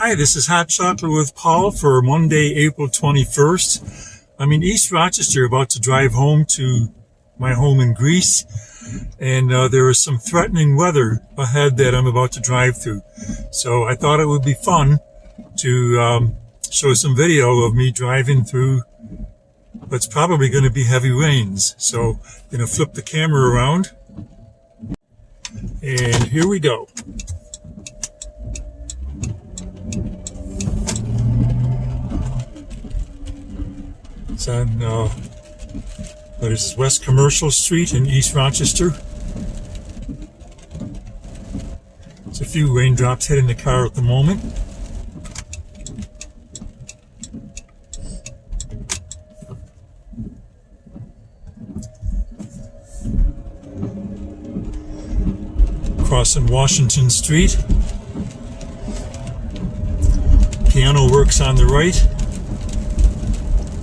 Hi, this is Hot Chocolate with Paul for Monday, April 21st. I'm in East Rochester, about to drive home to my home in Greece, and there is some threatening weather ahead that I'm about to drive through. So I thought it would be fun to show some video of me driving through what's probably going to be heavy rains. So I'm going to flip the camera around, and here we go. It's on West Commercial Street in East Rochester. There's a few raindrops hitting the car at the moment. Crossing Washington Street. Piano Works on the right.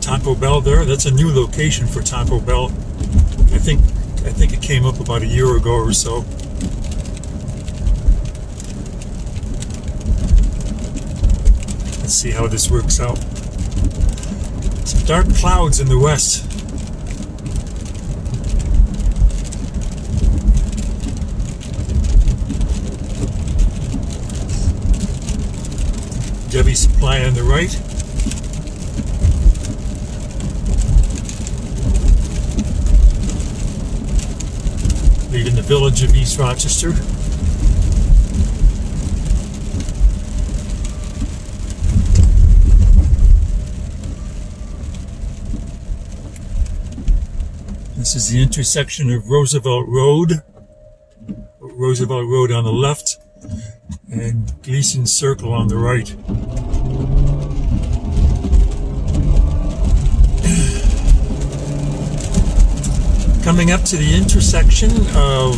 Taco Bell there. That's a new location for Taco Bell. I think it came up about a year ago or so. Let's see how this works out. Some dark clouds in the west. Debbie Supply on the right. Leaving the village of East Rochester. This is the intersection of Roosevelt Road on the left, and Gleason Circle on the right. Coming up to the intersection of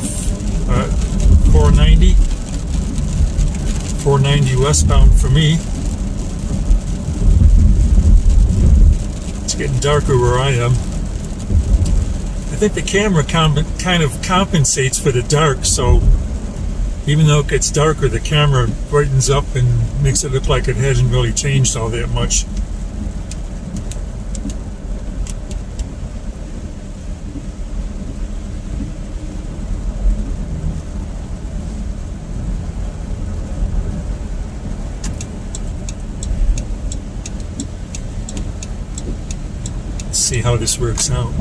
490 westbound for me. It's getting darker where I am. I think the camera kind of compensates for the dark, so even though it gets darker, the camera brightens up and makes it look like it hasn't really changed all that much. Let's see how this works out.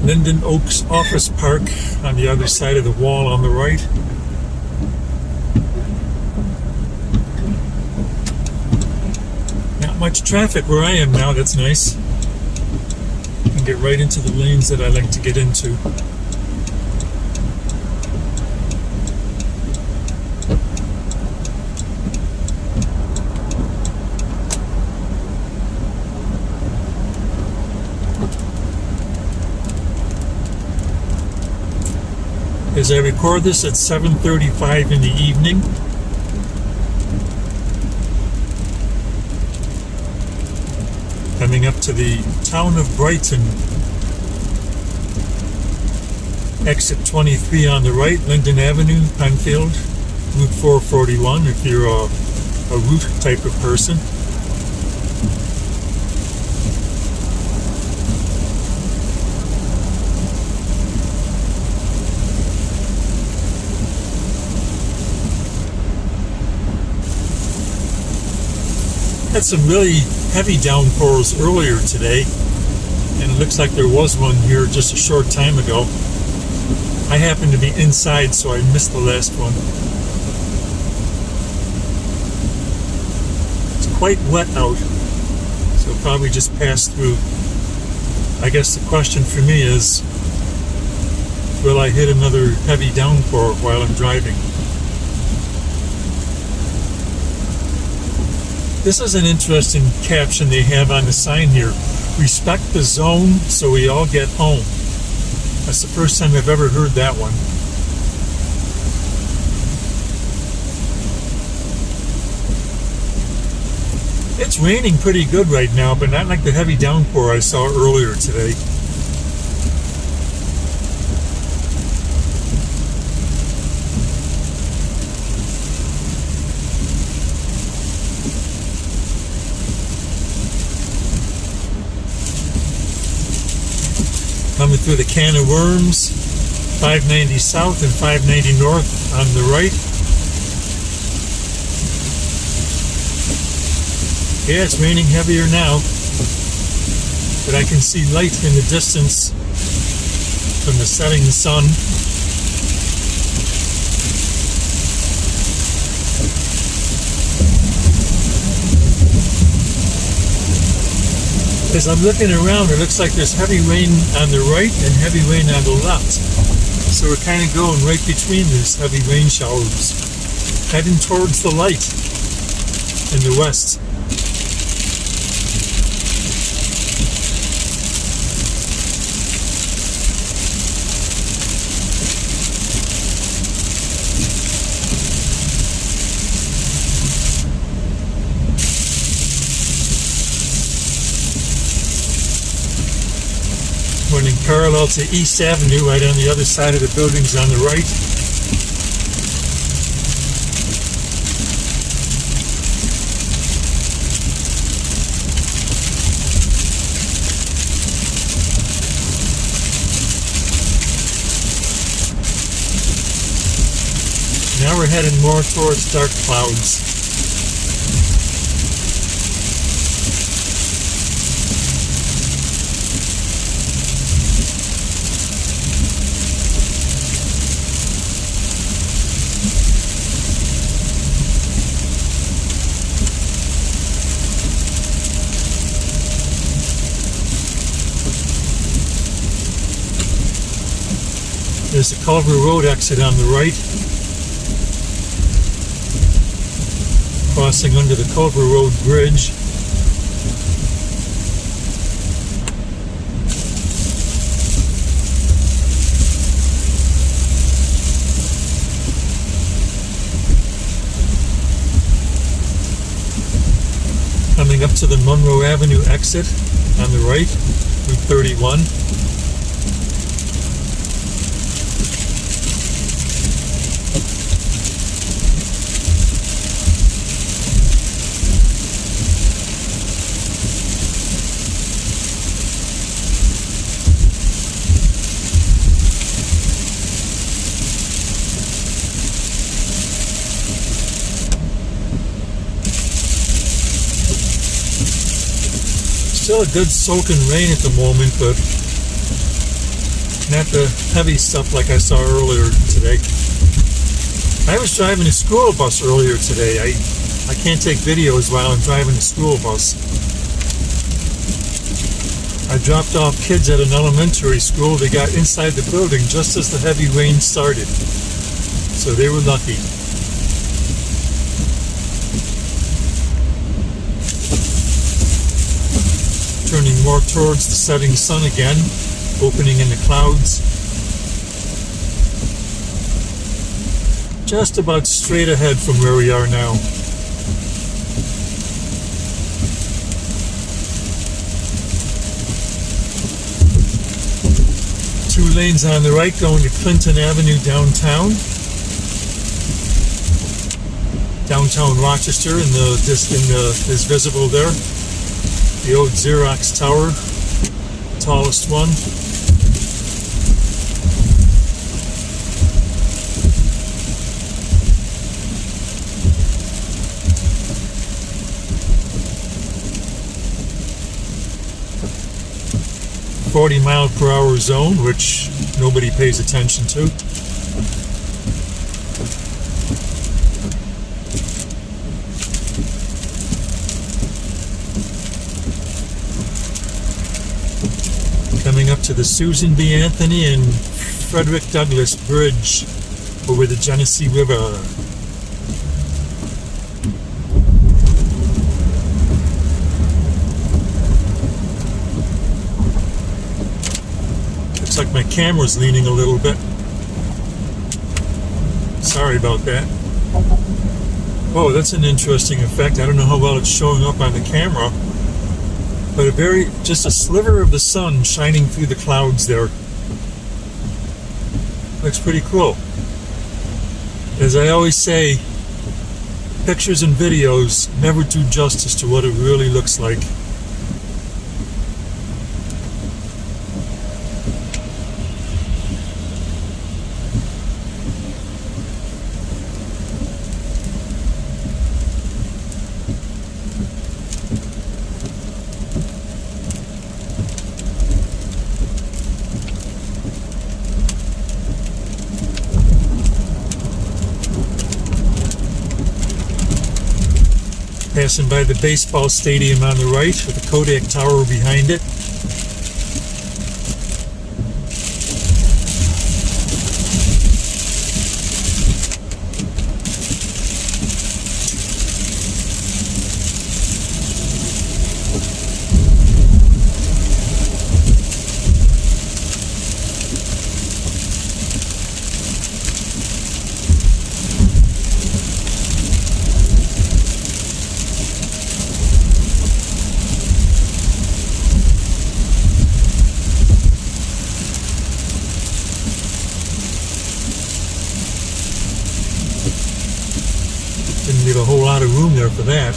Linden Oaks Office Park on the other side of the wall on the right. Not much traffic where I am now, that's nice. I can get right into the lanes that I like to get into. As I record this at 7:35 in the evening. Coming up to the town of Brighton. Exit 23 on the right, Linden Avenue, Penfield, Route 441 if you're a route type of person. Had some really heavy downpours earlier today, and it looks like there was one here just a short time ago. I happened to be inside, so I missed the last one. It's quite wet out, so probably just passed through. I guess the question for me is, will I hit another heavy downpour while I'm driving? This is an interesting caption they have on the sign here. Respect the zone so we all get home. That's the first time I've ever heard that one. It's raining pretty good right now, but not like the heavy downpour I saw earlier today. coming through the can of worms, 590 south and 590 north on the right. Yeah, it's raining heavier now, but I can see light in the distance from the setting sun. As I'm looking around, it looks like there's heavy rain on the right and heavy rain on the left. So we're kind of going right between these heavy rain showers, heading towards the light in the west. Running parallel to East Avenue, right on the other side of the buildings on the right. Now we're heading more towards dark clouds. There's the Culver Road exit on the right, crossing under the Culver Road Bridge. Coming up to the Monroe Avenue exit on the right, Route 31. Still a good soaking rain at the moment, but not the heavy stuff like I saw earlier today. I was driving a school bus earlier today. I can't take videos while I'm driving a school bus. I dropped off kids at an elementary school. They got inside the building just as the heavy rain started, so they were lucky. Turning more towards the setting sun again, opening in the clouds. Just about straight ahead from where we are now. Two lanes on the right going to Clinton Avenue downtown. Downtown Rochester is visible there. The old Xerox tower, tallest one. "40-mile-per-hour zone," which nobody pays attention to. Coming up to the Susan B. Anthony and Frederick Douglass Bridge over the Genesee River. Looks like my camera's leaning a little bit. Sorry about that. Oh, that's an interesting effect. I don't know how well it's showing up on the camera, but just a sliver of the sun shining through the clouds there. Looks pretty cool. As I always say, pictures and videos never do justice to what it really looks like. passing by the baseball stadium on the right with the Kodak Tower behind it. Didn't leave a whole lot of room there for that.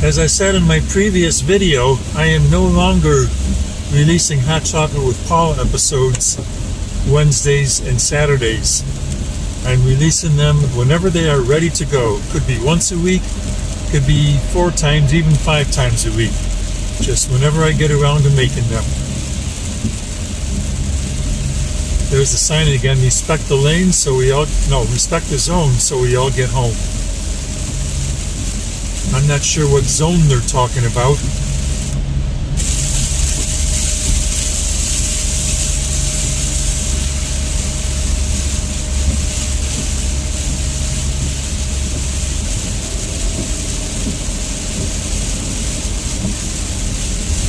As I said in my previous video, I am no longer releasing Hot Chocolate with Paul episodes Wednesdays and Saturdays. I'm releasing them whenever they are ready to go. Could be once a week, could be 4 times, even 5 times a week. Just whenever I get around to making them. There's the sign again, respect the lane so we all, no, respect the zone so we all get home. I'm not sure what zone they're talking about.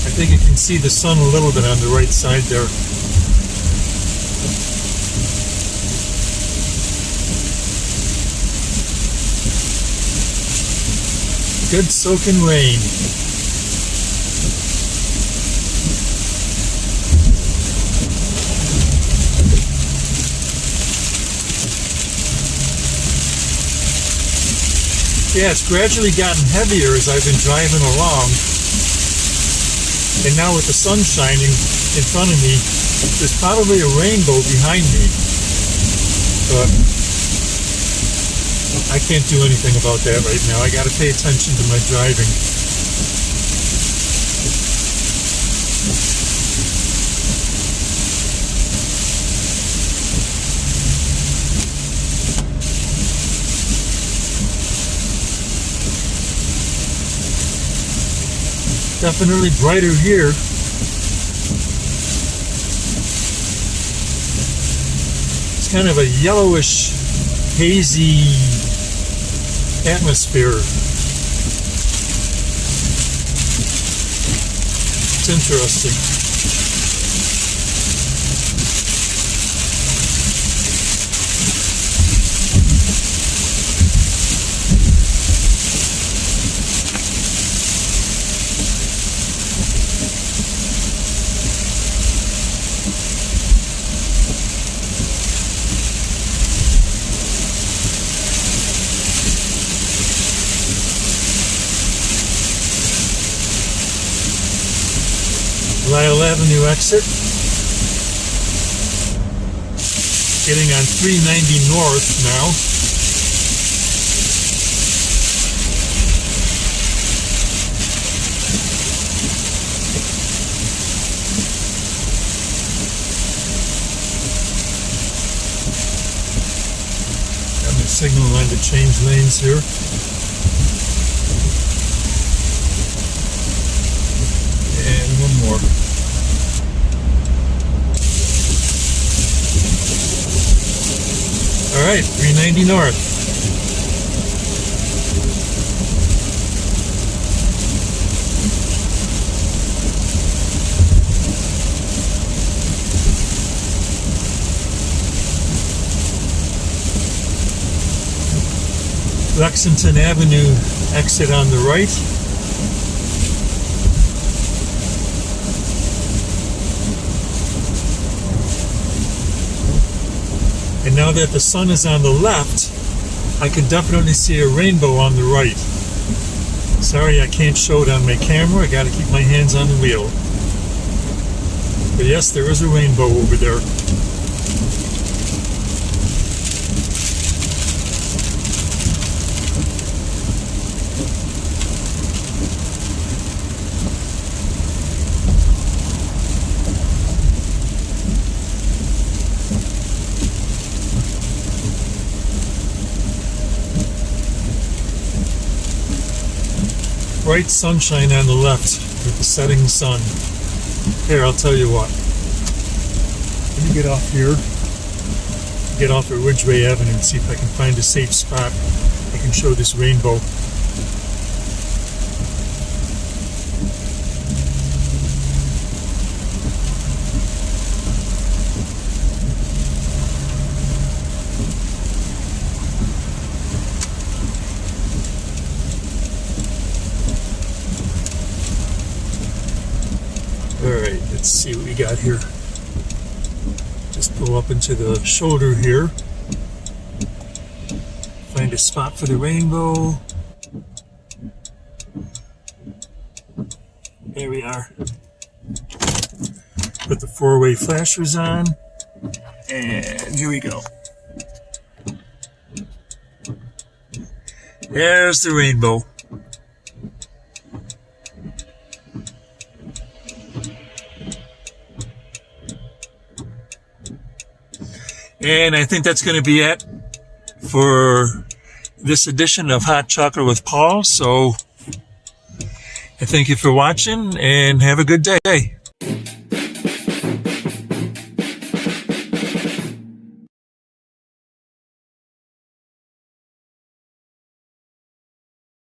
I think you can see the sun a little bit on the right side there. Good soaking rain. Yeah, it's gradually gotten heavier as I've been driving along. And now with the sun shining in front of me, there's probably a rainbow behind me. But I can't do anything about that right now. I got to pay attention to my driving. Definitely brighter here. It's kind of a yellowish, hazy atmosphere. It's interesting. Lyle Avenue exit. Getting on 390 north now. Got my signal line to change lanes here. And one more. All right, 390 north. Lexington Avenue exit on the right. And now that the sun is on the left, I can definitely see a rainbow on the right. Sorry I can't show it on my camera, I gotta keep my hands on the wheel. But yes, there is a rainbow over there. bright sunshine on the left with the setting sun. Here, I'll tell you what. Let me get off here. Get off at Ridgeway Avenue and see if I can find a safe spot. I can show this rainbow. Alright, let's see what we got here. Just pull up into the shoulder here. Find a spot for the rainbow. There we are. Put the four-way flashers on. And here we go. There's the rainbow. And I think that's going to be it for this edition of Hot Chocolate with Paul. So I thank you for watching and have a good day.